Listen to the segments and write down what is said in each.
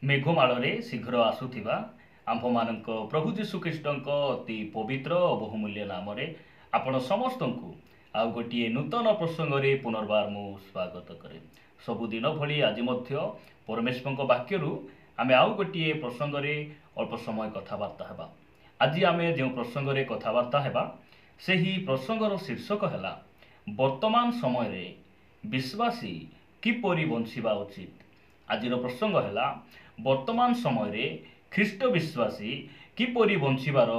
मेघमाଳରେ शीघ्र आसुथिबा आम्भମାନଙ୍କ प्रभु ଯୀଶୁଖ୍ରୀଷ୍ଟଙ୍କ ଅତି ପବିତ୍ର ଓ ବହୁମୂଲ୍ୟ ନାମରେ ଆପଣ ସମସ୍ତଙ୍କୁ ଆଉ ଗୋଟିଏ ନୂତନ ପ୍ରସଙ୍ଗରେ ପୁନର୍ବାର ମୁଁ ସ୍ୱାଗତ କରେ। ସବୁଦିନ ଭଳି ଆଜି ମଧ୍ୟ ପରମେଶ୍ୱରଙ୍କ ବାକ୍ୟରୁ ଆମେ ଆଉ ଗୋଟିଏ ପ୍ରସଙ୍ଗରେ ଅଳ୍ପ ସମୟ କଥାବାର୍ତ୍ତା ହେବା। ଆଜି ଆମେ ଯେଉଁ ପ୍ରସଙ୍ଗରେ କଥାବାର୍ତ୍ତା ହେବା ସେହି ପ୍ରସଙ୍ଗର ଶୀର୍ଷକ ହେଲା ବର୍ତ୍ତମାନ ସମୟରେ ବିଶ୍ୱାସୀ କିପରି ବଞ୍ଚିବା ଉଚିତ। ଆଜିର ପ୍ରସଙ୍ଗ ହେଲା ବର୍ତ୍ତମାନ ସମୟରେ ଖ୍ରୀଷ୍ଟ ବିଶ୍ୱାସୀ କିପରି ବଞ୍ଚିବାର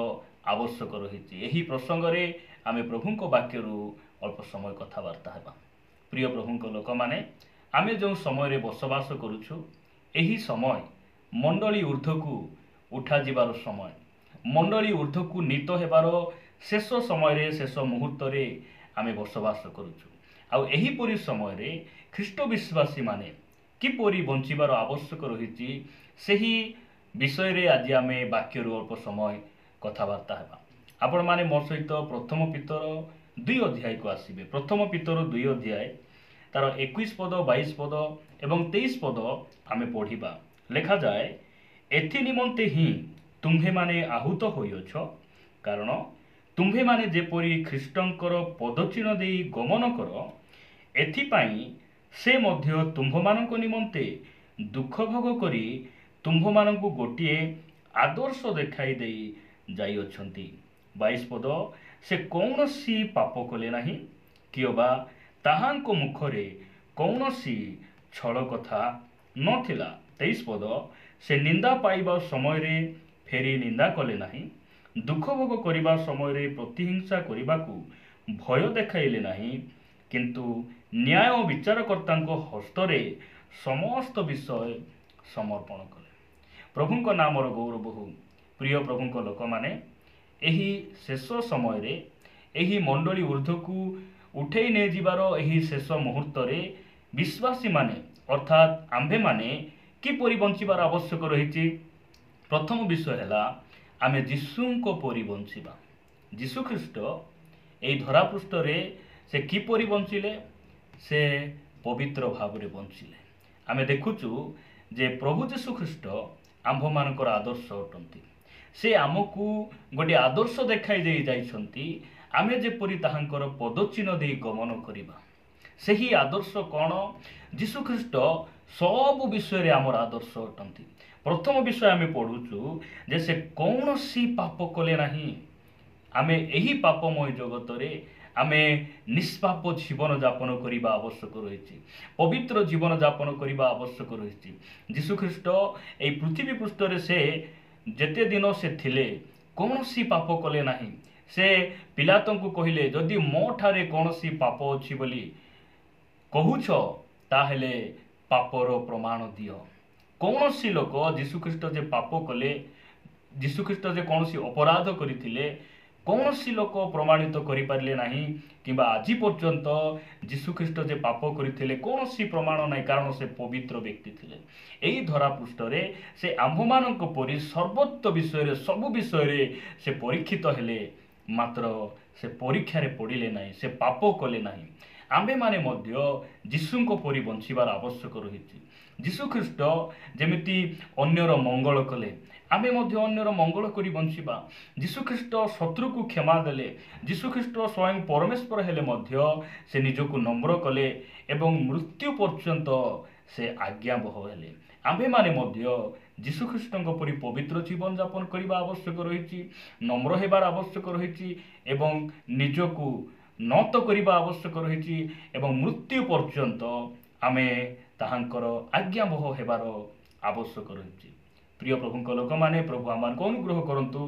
ଆବଶ୍ୟକ ରହିଛି। ଏହି ପ୍ରସଙ୍ଗରେ ଆମେ ପ୍ରଭୁଙ୍କ ବାକ୍ୟରୁ ଅଳ୍ପ ସମୟ କଥାବାର୍ତ୍ତା ହେବା। ପ୍ରିୟ ପ୍ରଭୁଙ୍କ ଲୋକମାନେ, ଆମେ ଯେଉଁ ସମୟରେ ବସବାସ କରୁଛୁ ଏହି ସମୟ ମଣ୍ଡଳୀ ଊର୍ଦ୍ଧ୍ୱକୁ ଉଠାଯିବାର ସମୟ, ମଣ୍ଡଳୀ ଊର୍ଦ୍ଧ୍ୱକୁ ନୀତ ହେବାର ଶେଷ ସମୟରେ, ଶେଷ ମୁହୂର୍ତ୍ତରେ ଆମେ ବସବାସ କରୁଛୁ। ଆଉ ଏହିପରି ସମୟରେ ଖ୍ରୀଷ୍ଟ ବିଶ୍ୱାସୀମାନେ କିପରି ବଞ୍ଚିବାର ଆବଶ୍ୟକ ରହିଛି ସେହି ବିଷୟରେ ଆଜି ଆମେ ବାକ୍ୟରୁ ଅଳ୍ପ ସମୟ କଥାବାର୍ତ୍ତା ହେବା। ଆପଣମାନେ ମୋ ସହିତ ପ୍ରଥମ ପିତର 2 ଅଧ୍ୟାୟକୁ ଆସିବେ। ପ୍ରଥମ ପିତର 2 ଅଧ୍ୟାୟ ତାର 21 ପଦ, 22 ପଦ ଏବଂ 23 ପଦ ଆମେ ପଢ଼ିବା। ଲେଖାଯାଏ, ଏଥି ନିମନ୍ତେ ହିଁ ତୁମ୍ଭେମାନେ ଆହୁତ ହୋଇଅଛ, କାରଣ ତୁମ୍ଭେମାନେ ଯେପରି ଖ୍ରୀଷ୍ଟଙ୍କର ପଦଚିହ୍ନ ଦେଇ ଗମନ କର, ଏଥିପାଇଁ ସେ ମଧ୍ୟ ତୁମ୍ଭମାନଙ୍କ ନିମନ୍ତେ ଦୁଃଖ ଭୋଗ କରି ତୁମ୍ଭମାନଙ୍କୁ ଗୋଟିଏ ଆଦର୍ଶ ଦେଖାଇ ଦେଇ ଯାଇଅଛନ୍ତି। 22 ପଦ, ସେ କୌଣସି ପାପ କଲେ ନାହିଁ, କିଅବା ତାହାଙ୍କ ମୁଖରେ କୌଣସି ଛଳ କଥା ନଥିଲା। 23 ପଦ, ସେ ନିନ୍ଦା ପାଇବା ସମୟରେ ଫେରି ନିନ୍ଦା କଲେ ନାହିଁ, ଦୁଃଖ ଭୋଗ କରିବା ସମୟରେ ପ୍ରତିହିଂସା କରିବାକୁ ଭୟ ଦେଖାଇଲେ ନାହିଁ, କିନ୍ତୁ ନ୍ୟାୟ ବିଚାରକର୍ତ୍ତାଙ୍କ ହସ୍ତରେ ସମସ୍ତ ବିଷୟ ସମର୍ପଣ କଲେ। ପ୍ରଭୁଙ୍କ ନାମର ଗୌରବ ହେଉ। ପ୍ରିୟ ପ୍ରଭୁଙ୍କ ଲୋକମାନେ, ଏହି ଶେଷ ସମୟରେ ଏହି ମଣ୍ଡଳୀ ଊର୍ଦ୍ଧ୍ୱକୁ ଉଠେଇ ନେଇଯିବାର ଏହି ଶେଷ ମୁହୂର୍ତ୍ତରେ ବିଶ୍ୱାସୀମାନେ ଅର୍ଥାତ୍ ଆମ୍ଭେମାନେ କିପରି ବଞ୍ଚିବାର ଆବଶ୍ୟକ ରହିଛି। ପ୍ରଥମ ବିଷୟ ହେଲା ଆମେ ଯୀଶୁଙ୍କ ପରି ବଞ୍ଚିବା। ଯୀଶୁଖ୍ରୀଷ୍ଟ ଏହି ଧରାପୃଷ୍ଠରେ ସେ କିପରି ବଞ୍ଚିଲେ? ସେ ପବିତ୍ର ଭାବରେ ବଞ୍ଚିଲେ। ଆମେ ଦେଖୁଛୁ ଯେ ପ୍ରଭୁ ଯୀଶୁଖ୍ରୀଷ୍ଟ ଆମ୍ଭମାନଙ୍କର ଆଦର୍ଶ ଅଟନ୍ତି। ସେ ଆମକୁ ଗୋଟିଏ ଆଦର୍ଶ ଦେଖାଇ ଦେଇ ଯାଇଛନ୍ତି, ଆମେ ଯେପରି ତାହାଙ୍କର ପଦଚିହ୍ନ ଦେଇ ଗମନ କରିବା। ସେହି ଆଦର୍ଶ କ'ଣ? ଯୀଶୁଖ୍ରୀଷ୍ଟ ସବୁ ବିଷୟରେ ଆମର ଆଦର୍ଶ ଅଟନ୍ତି। ପ୍ରଥମ ବିଷୟ ଆମେ ପଢ଼ୁଛୁ ଯେ ସେ କୌଣସି ପାପ କଲେ ନାହିଁ। ଆମେ ଏହି ପାପମୟ ଜଗତରେ ଆମେ ନିଷ୍ପାପ ଜୀବନ ଯାପନ କରିବା ଆବଶ୍ୟକ ରହିଛି, ପବିତ୍ର ଜୀବନ ଯାପନ କରିବା ଆବଶ୍ୟକ ରହିଛି। ଯୀଶୁଖ୍ରୀଷ୍ଟ ଏହି ପୃଥିବୀ ପୃଷ୍ଠରେ ସେ ଯେତେ ଦିନ ସେ ଥିଲେ କୌଣସି ପାପ କଲେ ନାହିଁ। ସେ ପିଲାତଙ୍କୁ କହିଲେ, ଯଦି ମୋ ଠାରେ କୌଣସି ପାପ ଅଛି ବୋଲି କହୁଛ ତାହେଲେ ପାପର ପ୍ରମାଣ ଦିଅ। କୌଣସି ଲୋକ ଯୀଶୁଖ୍ରୀଷ୍ଟ ଯେ ପାପ କଲେ, ଯୀଶୁଖ୍ରୀଷ୍ଟ ଯେ କୌଣସି ଅପରାଧ କରିଥିଲେ, କୌଣସି ଲୋକ ପ୍ରମାଣିତ କରିପାରିଲେ ନାହିଁ, କିମ୍ବା ଆଜି ପର୍ଯ୍ୟନ୍ତ ଯୀଶୁଖ୍ରୀଷ୍ଟ ଯେ ପାପ କରିଥିଲେ କୌଣସି ପ୍ରମାଣ ନାହିଁ, କାରଣ ସେ ପବିତ୍ର ବ୍ୟକ୍ତି ଥିଲେ। ଏହି ଧରାପୃଷ୍ଠରେ ସେ ଆମ୍ଭମାନଙ୍କ ପରି ସର୍ବତ୍ର ବିଷୟରେ, ସବୁ ବିଷୟରେ ସେ ପରୀକ୍ଷିତ ହେଲେ, ମାତ୍ର ସେ ପରୀକ୍ଷାରେ ପଡ଼ିଲେ ନାହିଁ, ସେ ପାପ କଲେ ନାହିଁ। ଆମ୍ଭେମାନେ ମଧ୍ୟ ଯୀଶୁଙ୍କ ପରି ବଞ୍ଚିବାର ଆବଶ୍ୟକ ରହିଛି। ଯୀଶୁଖ୍ରୀଷ୍ଟ ଯେମିତି ଅନ୍ୟର ମଙ୍ଗଳ କଲେ, ଆମେ ମଧ୍ୟ ଅନ୍ୟର ମଙ୍ଗଳ କରି ବଞ୍ଚିବା। ଯୀଶୁଖ୍ରୀଷ୍ଟ ଶତ୍ରୁକୁ କ୍ଷମା ଦେଲେ। ଯୀଶୁଖ୍ରୀଷ୍ଟ ସ୍ୱୟଂ ପରମେଶ୍ୱର ହେଲେ ମଧ୍ୟ ସେ ନିଜକୁ ନମ୍ର କଲେ ଏବଂ ମୃତ୍ୟୁ ପର୍ଯ୍ୟନ୍ତ ସେ ଆଜ୍ଞାବହ ହେଲେ। ଆମ୍ଭେମାନେ ମଧ୍ୟ ଯୀଶୁଖ୍ରୀଷ୍ଟଙ୍କ ପରି ପବିତ୍ର ଜୀବନ ଯାପନ କରିବା ଆବଶ୍ୟକ ରହିଛି, ନମ୍ର ହେବାର ଆବଶ୍ୟକ ରହିଛି ଏବଂ ନିଜକୁ ନତ କରିବା ଆବଶ୍ୟକ ରହିଛି ଏବଂ ମୃତ୍ୟୁ ପର୍ଯ୍ୟନ୍ତ ଆମେ ତାହାଙ୍କର ଆଜ୍ଞାବହ ହେବାର ଆବଶ୍ୟକ ରହିଛି। ପ୍ରିୟ ପ୍ରଭୁଙ୍କ ଲୋକମାନେ, ପ୍ରଭୁ ଆମମାନଙ୍କୁ ଅନୁଗ୍ରହ କରନ୍ତୁ,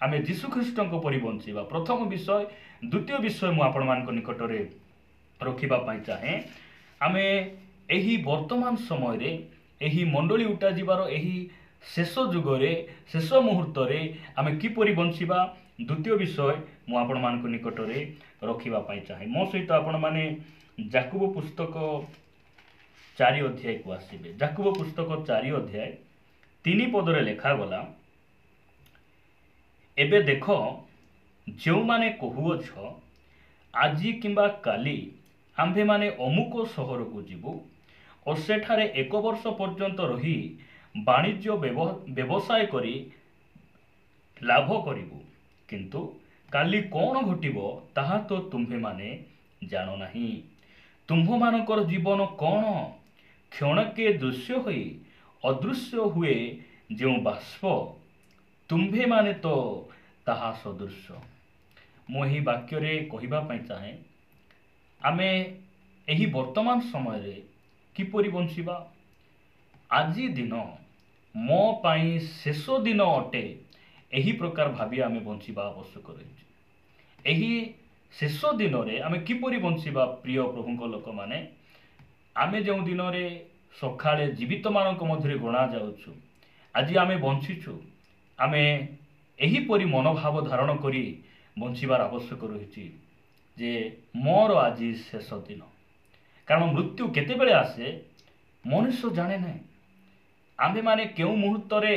ଆମେ ଯୀଶୁଖ୍ରୀଷ୍ଟଙ୍କ ପରି ବଞ୍ଚିବା। ପ୍ରଥମ ବିଷୟ। ଦ୍ୱିତୀୟ ବିଷୟ ମୁଁ ଆପଣମାନଙ୍କ ନିକଟରେ ରଖିବା ପାଇଁ ଚାହେଁ, ଆମେ ଏହି ବର୍ତ୍ତମାନ ସମୟରେ ଏହି ମଣ୍ଡଳୀ ଉଠାଯିବାର ଏହି ଶେଷ ଯୁଗରେ, ଶେଷ ମୁହୂର୍ତ୍ତରେ ଆମେ କିପରି ବଞ୍ଚିବା। ଦ୍ୱିତୀୟ ବିଷୟ ମୁଁ ଆପଣମାନଙ୍କ ନିକଟରେ ରଖିବା ପାଇଁ ଚାହେଁ। ମୋ ସହିତ ଆପଣମାନେ ଯାକୁବ ପୁସ୍ତକ 4 ଅଧ୍ୟାୟକୁ ଆସିବେ। ଯାକୁବ ପୁସ୍ତକ 4 ଅଧ୍ୟାୟ 3 ପଦରେ ଲେଖାଗଲା, ଏବେ ଦେଖ, ଯେଉଁମାନେ କହୁଅଛ ଆଜି କିମ୍ବା କାଲି ଆମ୍ଭେମାନେ ଅମୁକ ସହରକୁ ଯିବୁ ଓ ସେଠାରେ 1 ବର୍ଷ ପର୍ଯ୍ୟନ୍ତ ରହି ବାଣିଜ୍ୟ ବ୍ୟବସାୟ କରି ଲାଭ କରିବୁ, କିନ୍ତୁ କାଲି କ'ଣ ଘଟିବ ତାହା ତ ତୁମ୍ଭେମାନେ ଜାଣ ନାହିଁ। ତୁମ୍ଭମାନଙ୍କର ଜୀବନ କ'ଣ କ୍ଷଣକେ ଦୃଶ୍ୟ ହୋଇ ଅଦୃଶ୍ୟ ହୁଏ, ଯେଉଁ ବାଷ୍ପ, ତୁମ୍ଭେମାନେ ତ ତାହା ସଦୃଶ। ମୁଁ ଏହି ବାକ୍ୟରେ କହିବା ପାଇଁ ଚାହେଁ, ଆମେ ଏହି ବର୍ତ୍ତମାନ ସମୟରେ କିପରି ବଞ୍ଚିବା। ଆଜି ଦିନ ମୋ ପାଇଁ ଶେଷ ଦିନ ଅଟେ, ଏହି ପ୍ରକାର ଭାବି ଆମେ ବଞ୍ଚିବା ଆବଶ୍ୟକ ରହିଛି। ଏହି ଶେଷ ଦିନରେ ଆମେ କିପରି ବଞ୍ଚିବା ପ୍ରିୟ ପ୍ରଭୁଙ୍କ ଲୋକମାନେ। ଆମେ ଯେଉଁ ଦିନରେ ସକାଳେ ଜୀବିତମାନଙ୍କ ମଧ୍ୟରେ ଗଣା ଯାଉଛୁ, ଆଜି ଆମେ ବଞ୍ଚିଛୁ, ଆମେ ଏହିପରି ମନୋଭାବ ଧାରଣ କରି ବଞ୍ଚିବାର ଆବଶ୍ୟକ ରହିଛି ଯେ ମୋର ଆଜି ଶେଷ ଦିନ। କାରଣ ମୃତ୍ୟୁ କେତେବେଳେ ଆସେ ମନୁଷ୍ୟ ଜାଣେ ନାହିଁ। ଆମ୍ଭେମାନେ କେଉଁ ମୁହୂର୍ତ୍ତରେ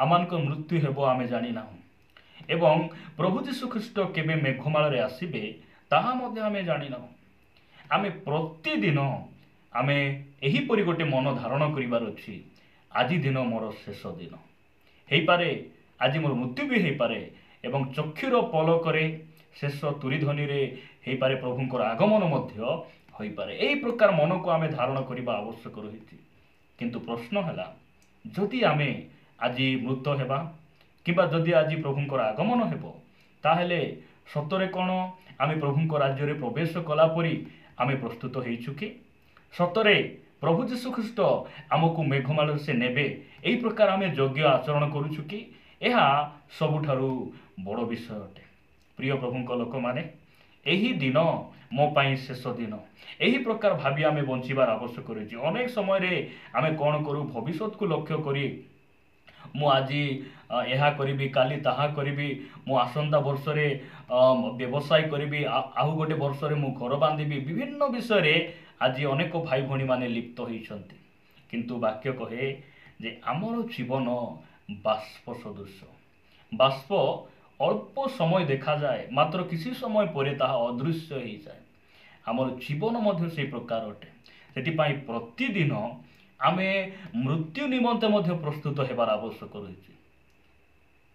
ଆମମାନଙ୍କ ମୃତ୍ୟୁ ହେବ ଆମେ ଜାଣିନାହୁଁ, ଏବଂ ପ୍ରଭୁ ଯୀଶୁଖ୍ରୀଷ୍ଟ କେବେ ମେଘମାଳରେ ଆସିବେ ତାହା ମଧ୍ୟ ଆମେ ଜାଣିନାହୁଁ। ଆମେ ପ୍ରତିଦିନ ଆମେ ଏହିପରି ଗୋଟେ ମନ ଧାରଣ କରିବାର ଅଛି, ଆଜି ଦିନ ମୋର ଶେଷ ଦିନ ହେଇପାରେ, ଆଜି ମୋର ମୃତ୍ୟୁ ବି ହେଇପାରେ, ଏବଂ ଚକ୍ଷୁର ପଲକରେ ଶେଷ ତୁରିଧ୍ୱନିରେ ହେଇପାରେ ପ୍ରଭୁଙ୍କର ଆଗମନ ମଧ୍ୟ ହୋଇପାରେ। ଏହି ପ୍ରକାର ମନକୁ ଆମେ ଧାରଣ କରିବା ଆବଶ୍ୟକ ରହିଛି। କିନ୍ତୁ ପ୍ରଶ୍ନ ହେଲା, ଯଦି ଆମେ ଆଜି ମୃତ ହେବା କିମ୍ବା ଯଦି ଆଜି ପ୍ରଭୁଙ୍କର ଆଗମନ ହେବ, ତାହେଲେ ସତରେ କ'ଣ ଆମେ ପ୍ରଭୁଙ୍କ ରାଜ୍ୟରେ ପ୍ରବେଶ କଲା ପରି ଆମେ ପ୍ରସ୍ତୁତ ହେଇଛୁ କି? ସତରେ ପ୍ରଭୁ ଯୀଶୁଖ୍ରୀଷ୍ଟ ଆମକୁ ମେଘମାଳରେ ସେ ନେବେ, ଏହି ପ୍ରକାର ଆମେ ଯୋଗ୍ୟ ଆଚରଣ କରୁଛୁ କି? ଏହା ସବୁଠାରୁ ବଡ଼ ବିଷୟ ଅଟେ। ପ୍ରିୟ ପ୍ରଭୁଙ୍କ ଲୋକମାନେ, ଏହି ଦିନ ମୋ ପାଇଁ ଶେଷ ଦିନ, ଏହି ପ୍ରକାର ଭାବି ଆମେ ବଞ୍ଚିବାର ଆବଶ୍ୟକ ରହିଛି। ଅନେକ ସମୟରେ ଆମେ କ'ଣ କରୁ, ଭବିଷ୍ୟତକୁ ଲକ୍ଷ୍ୟ କରି ମୁଁ ଆଜି ଏହା କରିବି, କାଲି ତାହା କରିବି, ମୁଁ ଆସନ୍ତା ବର୍ଷରେ ବ୍ୟବସାୟ କରିବି, ଆଉ ଗୋଟେ ବର୍ଷରେ ମୁଁ ଘର ବାନ୍ଧିବି, ବିଭିନ୍ନ ବିଷୟରେ ଆଜି ଅନେକ ଭାଇ ଭଉଣୀମାନେ ଲିପ୍ତ ହୋଇଛନ୍ତି। କିନ୍ତୁ ବାକ୍ୟ କହେ ଯେ ଆମର ଜୀବନ ବାଷ୍ପ ସଦୃଶ। ବାଷ୍ପ ଅଳ୍ପ ସମୟ ଦେଖାଯାଏ, ମାତ୍ର କିଛି ସମୟ ପରେ ତାହା ଅଦୃଶ୍ୟ ହୋଇଯାଏ। ଆମର ଜୀବନ ମଧ୍ୟ ସେହି ପ୍ରକାର ଅଟେ। ସେଥିପାଇଁ ପ୍ରତିଦିନ ଆମେ ମୃତ୍ୟୁ ନିମନ୍ତେ ମଧ୍ୟ ପ୍ରସ୍ତୁତ ହେବାର ଆବଶ୍ୟକ ରହିଛି।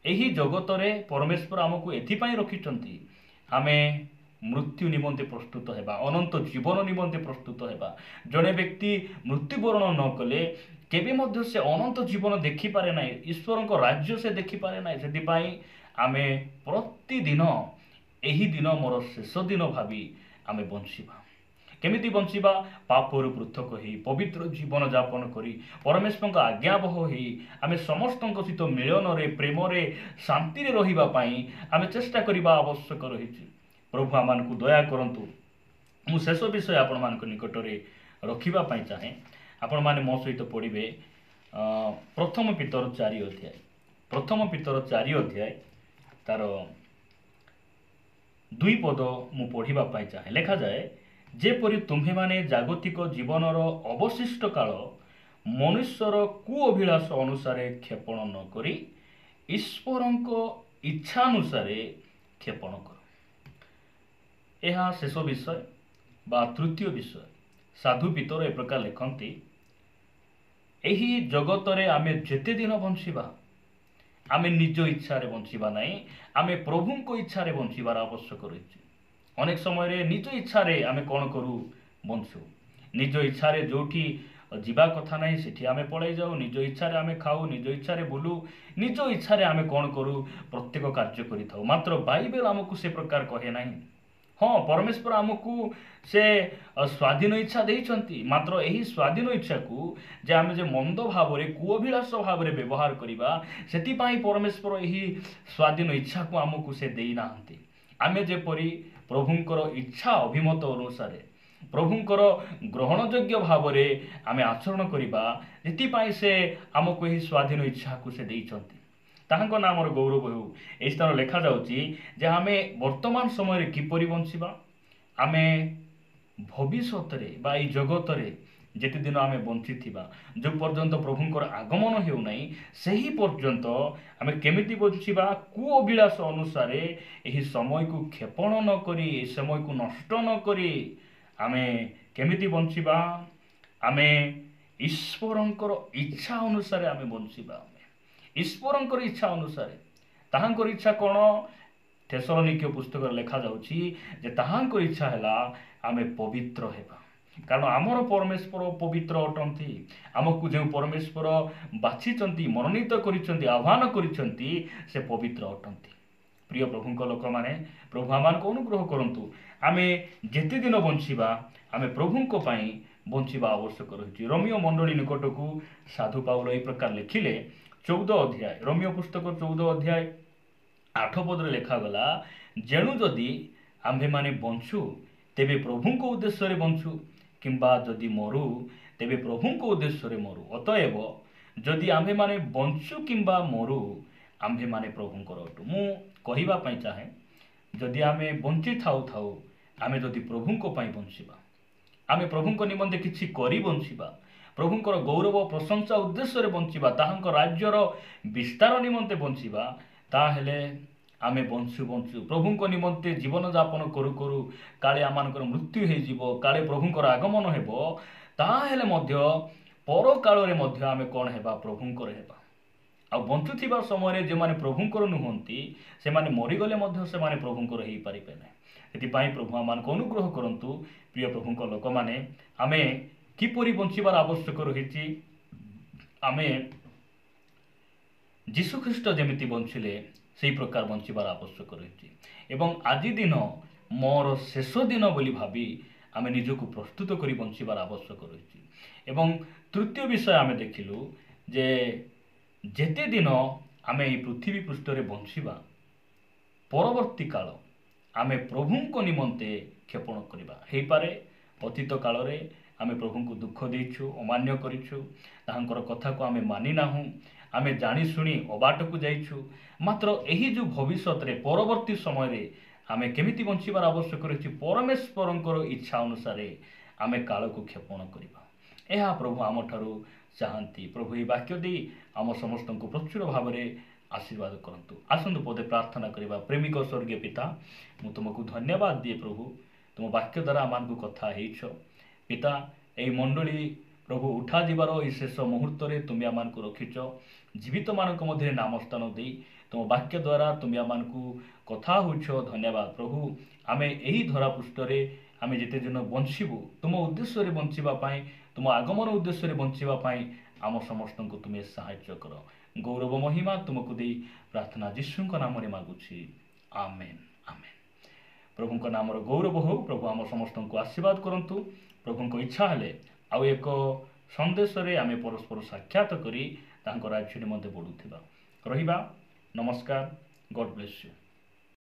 ଏହି ଜଗତରେ ପରମେଶ୍ୱର ଆମକୁ ଏଥିପାଇଁ ରଖିଛନ୍ତି, ଆମେ ମୃତ୍ୟୁ ନିମନ୍ତେ ପ୍ରସ୍ତୁତ ହେବା, ଅନନ୍ତ ଜୀବନ ନିମନ୍ତେ ପ୍ରସ୍ତୁତ ହେବା। ଜଣେ ବ୍ୟକ୍ତି ମୃତ୍ୟୁବରଣ ନ କଲେ କେବେ ମଧ୍ୟ ସେ ଅନନ୍ତ ଜୀବନ ଦେଖିପାରେ ନାହିଁ, ଈଶ୍ୱରଙ୍କ ରାଜ୍ୟ ସେ ଦେଖିପାରେ ନାହିଁ। ସେଥିପାଇଁ ଆମେ ପ୍ରତିଦିନ ଏହି ଦିନ ମୋର ଶେଷ ଦିନ ଭାବି ଆମେ ବଞ୍ଚିବା। କେମିତି ବଞ୍ଚିବା? ପାପରୁ ପୃଥକ ହୋଇ ପବିତ୍ର ଜୀବନ ଯାପନ କରି ପରମେଶ୍ୱରଙ୍କ ଆଜ୍ଞାବହ ହୋଇ ଆମେ ସମସ୍ତଙ୍କ ସହିତ ମିଳନରେ, ପ୍ରେମରେ, ଶାନ୍ତିରେ ରହିବା ପାଇଁ ଆମେ ଚେଷ୍ଟା କରିବା ଆବଶ୍ୟକ ରହିଛି। ପ୍ରଭୁ ଆମମାନଙ୍କୁ ଦୟା କରନ୍ତୁ। ମୁଁ ଶେଷ ବିଷୟ ଆପଣମାନଙ୍କ ନିକଟରେ ରଖିବା ପାଇଁ ଚାହେଁ। ଆପଣମାନେ ମୋ ସହିତ ପଢ଼ିବେ ପ୍ରଥମ ପିତର 4 ଅଧ୍ୟାୟ। ପ୍ରଥମ ପିତର 4 ଅଧ୍ୟାୟ ତାର 2 ପଦ ମୁଁ ପଢ଼ିବା ପାଇଁ ଚାହେଁ। ଲେଖାଯାଏ, ଯେପରି ତୁମ୍ଭେମାନେ ଜାଗତିକ ଜୀବନର ଅବଶିଷ୍ଟ କାଳ ମନୁଷ୍ୟର କୁଅଭିଳାଷ ଅନୁସାରେ କ୍ଷେପଣ ନ କରି ଈଶ୍ୱରଙ୍କ ଇଚ୍ଛାନୁସାରେ କ୍ଷେପଣ କର। ଏହା ଶେଷ ବିଷୟ ବା ତୃତୀୟ ବିଷୟ। ସାଧୁ ପିତର ଏ ପ୍ରକାର ଲେଖନ୍ତି, ଏହି ଜଗତରେ ଆମେ ଯେତେ ଦିନ ବଞ୍ଚିବା, ଆମେ ନିଜ ଇଚ୍ଛାରେ ବଞ୍ଚିବା ନାହିଁ, ଆମେ ପ୍ରଭୁଙ୍କ ଇଚ୍ଛାରେ ବଞ୍ଚିବାର ଆବଶ୍ୟକ ରହିଛି। ଅନେକ ସମୟରେ ନିଜ ଇଚ୍ଛାରେ ଆମେ କ'ଣ କରୁ? ବଞ୍ଚୁ। ନିଜ ଇଚ୍ଛାରେ ଯେଉଁଠି ଯିବା କଥା ନାହିଁ ସେଠି ଆମେ ପଳାଇ ଯାଉ, ନିଜ ଇଚ୍ଛାରେ ଆମେ ଖାଉ, ନିଜ ଇଚ୍ଛାରେ ବୁଲୁ, ନିଜ ଇଚ୍ଛାରେ ଆମେ କ'ଣ କରୁ? ପ୍ରତ୍ୟେକ କାର୍ଯ୍ୟ କରିଥାଉ। ମାତ୍ର ବାଇବେଲ ଆମକୁ ସେ ପ୍ରକାର କହେ ନାହିଁ। ହଁ, ପରମେଶ୍ୱର ଆମକୁ ସେ ସ୍ୱାଧୀନ ଇଚ୍ଛା ଦେଇଛନ୍ତି, ମାତ୍ର ଏହି ସ୍ୱାଧୀନ ଇଚ୍ଛାକୁ ଯେ ଆମେ ଯେ ମନ୍ଦ ଭାବରେ, କୁଅଭିଳାଷ ଭାବରେ ବ୍ୟବହାର କରିବା, ସେଥିପାଇଁ ପରମେଶ୍ୱର ଏହି ସ୍ୱାଧୀନ ଇଚ୍ଛାକୁ ଆମକୁ ସେ ଦେଇନାହାନ୍ତି। ଆମେ ଯେପରି ପ୍ରଭୁଙ୍କର ଇଚ୍ଛା ଅଭିମତ ଅନୁସାରେ, ପ୍ରଭୁଙ୍କର ଗ୍ରହଣଯୋଗ୍ୟ ଭାବରେ ଆମେ ଆଚରଣ କରିବା, ଏଥିପାଇଁ ସେ ଆମକୁ ଏହି ସ୍ୱାଧୀନ ଇଚ୍ଛାକୁ ସେ ଦେଇଛନ୍ତି। ତାହାଙ୍କ ନାମର ଗୌରବ ହେଉ। ଏହି ସ୍ଥାନ ଲେଖାଯାଉଛି ଯେ ଆମେ ବର୍ତ୍ତମାନ ସମୟରେ କିପରି ବଞ୍ଚିବା। ଆମେ ଭବିଷ୍ୟତରେ ବା ଏହି ଜଗତରେ ଯେତେ ଦିନ ଆମେ ବଞ୍ଚିଥିବା, ଯେଉଁ ପର୍ଯ୍ୟନ୍ତ ପ୍ରଭୁଙ୍କର ଆଗମନ ହେଉନାହିଁ, ସେହି ପର୍ଯ୍ୟନ୍ତ ଆମେ କେମିତି ବଞ୍ଚିବା? କୁଅଭିଳାଷ ଅନୁସାରେ ଏହି ସମୟକୁ କ୍ଷେପଣ ନ କରି, ଏହି ସମୟକୁ ନଷ୍ଟ ନ କରି ଆମେ କେମିତି ବଞ୍ଚିବା? ଆମେ ଈଶ୍ୱରଙ୍କର ଇଚ୍ଛା ଅନୁସାରେ ଆମେ ବଞ୍ଚିବା। ଆମେ ଈଶ୍ୱରଙ୍କର ଇଚ୍ଛା ଅନୁସାରେ, ତାହାଙ୍କର ଇଚ୍ଛା କ'ଣ? ଥେସଲୋନିକୀୟ ପୁସ୍ତକରେ ଲେଖାଯାଉଛି ଯେ ତାହାଙ୍କର ଇଚ୍ଛା ହେଲା ଆମେ ପବିତ୍ର ହେବା। କାରଣ ଆମର ପରମେଶ୍ୱର ପବିତ୍ର ଅଟନ୍ତି। ଆମକୁ ଯେଉଁ ପରମେଶ୍ୱର ବାଛିଛନ୍ତି, ମନୋନୀତ କରିଛନ୍ତି, ଆହ୍ୱାନ କରିଛନ୍ତି, ସେ ପବିତ୍ର ଅଟନ୍ତି। ପ୍ରିୟ ପ୍ରଭୁଙ୍କ ଲୋକମାନେ, ପ୍ରଭୁ ଆମମାନଙ୍କୁ ଅନୁଗ୍ରହ କରନ୍ତୁ। ଆମେ ଯେତେ ଦିନ ବଞ୍ଚିବା, ଆମେ ପ୍ରଭୁଙ୍କ ପାଇଁ ବଞ୍ଚିବା ଆବଶ୍ୟକ ରହିଛି। ରୋମିଓ ମଣ୍ଡଳୀ ନିକଟକୁ ସାଧୁ ପାଉଲ ଏହି ପ୍ରକାର ଲେଖିଲେ, 14 ଅଧ୍ୟାୟ, ରୋମିଓ ପୁସ୍ତକ 14 ଅଧ୍ୟାୟ 8 ପଦରେ ଲେଖାଗଲା, ଯେଣୁ ଯଦି ଆମ୍ଭେମାନେ ବଞ୍ଚୁ ତେବେ ପ୍ରଭୁଙ୍କ ଉଦ୍ଦେଶ୍ୟରେ ବଞ୍ଚୁ, କିମ୍ବା ଯଦି ମରୁ ତେବେ ପ୍ରଭୁଙ୍କ ଉଦ୍ଦେଶ୍ୟରେ ମରୁ। ଅତଏବ ଯଦି ଆମ୍ଭେମାନେ ବଞ୍ଚୁ କିମ୍ବା ମରୁ, ଆମ୍ଭେମାନେ ପ୍ରଭୁଙ୍କର ଅଟୁ। ମୁଁ କହିବା ପାଇଁ ଚାହେଁ, ଯଦି ଆମେ ବଞ୍ଚି ଥାଉ ଥାଉ ଆମେ ଯଦି ପ୍ରଭୁଙ୍କ ପାଇଁ ବଞ୍ଚିବା, ଆମେ ପ୍ରଭୁଙ୍କ ନିମନ୍ତେ କିଛି କରି ବଞ୍ଚିବା, ପ୍ରଭୁଙ୍କର ଗୌରବ ପ୍ରଶଂସା ଉଦ୍ଦେଶ୍ୟରେ ବଞ୍ଚିବା, ତାହାଙ୍କ ରାଜ୍ୟର ବିସ୍ତାର ନିମନ୍ତେ ବଞ୍ଚିବା, ତାହେଲେ ଆମେ ବଞ୍ଚୁ ପ୍ରଭୁଙ୍କ ନିମନ୍ତେ ଜୀବନଯାପନ କରୁ କରୁ କାଳେ ଆମମାନଙ୍କର ମୃତ୍ୟୁ ହେଇଯିବ, କାଳେ ପ୍ରଭୁଙ୍କର ଆଗମନ ହେବ, ତାହେଲେ ମଧ୍ୟ ପରକାଳରେ ମଧ୍ୟ ଆମେ କ'ଣ ହେବା? ପ୍ରଭୁଙ୍କର ହେବା। ଆଉ ବଞ୍ଚୁଥିବା ସମୟରେ ଯେଉଁମାନେ ପ୍ରଭୁଙ୍କର ନୁହନ୍ତି, ସେମାନେ ମରିଗଲେ ମଧ୍ୟ ସେମାନେ ପ୍ରଭୁଙ୍କର ହେଇପାରିବେ ନାହିଁ। ସେଥିପାଇଁ ପ୍ରଭୁ ଆମମାନଙ୍କୁ ଅନୁଗ୍ରହ କରନ୍ତୁ। ପ୍ରିୟ ପ୍ରଭୁଙ୍କ ଲୋକମାନେ, ଆମେ କିପରି ବଞ୍ଚିବାର ଆବଶ୍ୟକ ରହିଛି? ଆମେ ଯୀଶୁଖ୍ରୀଷ୍ଟ ଯେମିତି ବଞ୍ଚିଲେ ସେହି ପ୍ରକାର ବଞ୍ଚିବାର ଆବଶ୍ୟକ ରହିଛି। ଏବଂ ଆଜି ଦିନ ମୋର ଶେଷ ଦିନ ବୋଲି ଭାବି ଆମେ ନିଜକୁ ପ୍ରସ୍ତୁତ କରି ବଞ୍ଚିବାର ଆବଶ୍ୟକ ରହିଛି। ଏବଂ ତୃତୀୟ ବିଷୟ ଆମେ ଦେଖିଲୁ ଯେ ଯେତେ ଦିନ ଆମେ ଏହି ପୃଥିବୀ ପୃଷ୍ଠରେ ବଞ୍ଚିବା, ପରବର୍ତ୍ତୀ କାଳ ଆମେ ପ୍ରଭୁଙ୍କ ନିମନ୍ତେ କ୍ଷେପଣ କରିବା। ହେଇପାରେ ଅତୀତ କାଳରେ ଆମେ ପ୍ରଭୁଙ୍କୁ ଦୁଃଖ ଦେଇଛୁ, ଅମାନ୍ୟ କରିଛୁ, ତାହାଙ୍କର କଥାକୁ ଆମେ ମାନି ନାହୁଁ, ଆମେ ଜାଣିଶୁଣି ଅବାଟକୁ ଯାଇଛୁ। ମାତ୍ର ଏହି ଯେଉଁ ଭବିଷ୍ୟତରେ ପରବର୍ତ୍ତୀ ସମୟରେ ଆମେ କେମିତି ବଞ୍ଚିବାର ଆବଶ୍ୟକ ରହିଛି? ପରମେଶ୍ୱରଙ୍କର ଇଚ୍ଛା ଅନୁସାରେ ଆମେ କାଳକୁ କ୍ଷେପଣ କରିବା। ଏହା ପ୍ରଭୁ ଆମଠାରୁ ଚାହାନ୍ତି। ପ୍ରଭୁ ଏହି ବାକ୍ୟ ଦେଇ ଆମ ସମସ୍ତଙ୍କୁ ପ୍ରଚୁର ଭାବରେ ଆଶୀର୍ବାଦ କରନ୍ତୁ। ଆସନ୍ତୁ ପଦେ ପ୍ରାର୍ଥନା କରିବା। ପ୍ରେମିକ ସ୍ୱର୍ଗୀୟ ପିତା, ମୁଁ ତୁମକୁ ଧନ୍ୟବାଦ ଦିଏ ପ୍ରଭୁ, ତୁମ ବାକ୍ୟ ଦ୍ୱାରା ଆମମାନଙ୍କୁ କଥା ହେଇଛ। ପିତା, ଏହି ମଣ୍ଡଳୀ ପ୍ରଭୁ ଉଠାଯିବାର ଏହି ଶେଷ ମୁହୂର୍ତ୍ତରେ ତୁମେ ଆମମାନଙ୍କୁ ରଖିଛ। ଜୀବିତମାନଙ୍କ ମଧ୍ୟରେ ନାମ ସ୍ଥାନ ଦେଇ ତୁମ ବାକ୍ୟ ଦ୍ୱାରା ତୁମେ ଆମମାନଙ୍କୁ କଥା ହେଉଛ। ଧନ୍ୟବାଦ ପ୍ରଭୁ। ଆମେ ଏହି ଧରା ପୃଷ୍ଠରେ ଆମେ ଯେତେ ଦିନ ବଞ୍ଚିବୁ, ତୁମ ଉଦ୍ଦେଶ୍ୟରେ ବଞ୍ଚିବା ପାଇଁ, ତୁମ ଆଗମନ ଉଦ୍ଦେଶ୍ୟରେ ବଞ୍ଚିବା ପାଇଁ ଆମ ସମସ୍ତଙ୍କୁ ତୁମେ ସାହାଯ୍ୟ କର। ଗୌରବ ମହିମା ତୁମକୁ ଦେଇ ପ୍ରାର୍ଥନା ଯୀଶୁଙ୍କ ନାମରେ ମାଗୁଛି। ଆମେନ୍, ଆମେନ୍। ପ୍ରଭୁଙ୍କ ନାମର ଗୌରବ ହେଉ। ପ୍ରଭୁ ଆମ ସମସ୍ତଙ୍କୁ ଆଶୀର୍ବାଦ କରନ୍ତୁ। ପ୍ରଭୁଙ୍କ ଇଚ୍ଛା ହେଲେ ଆଉ ଏକ ସନ୍ଦେଶରେ ଆମେ ପରସ୍ପର ସାକ୍ଷାତ କରି ତାଙ୍କ ରାଜ୍ୟ ନିମନ୍ତେ ବଢ଼ୁଥିବା ରହିବା। ନମସ୍କାର। ଗଡ୍ ବ୍ଲେସ୍ ୟୁ।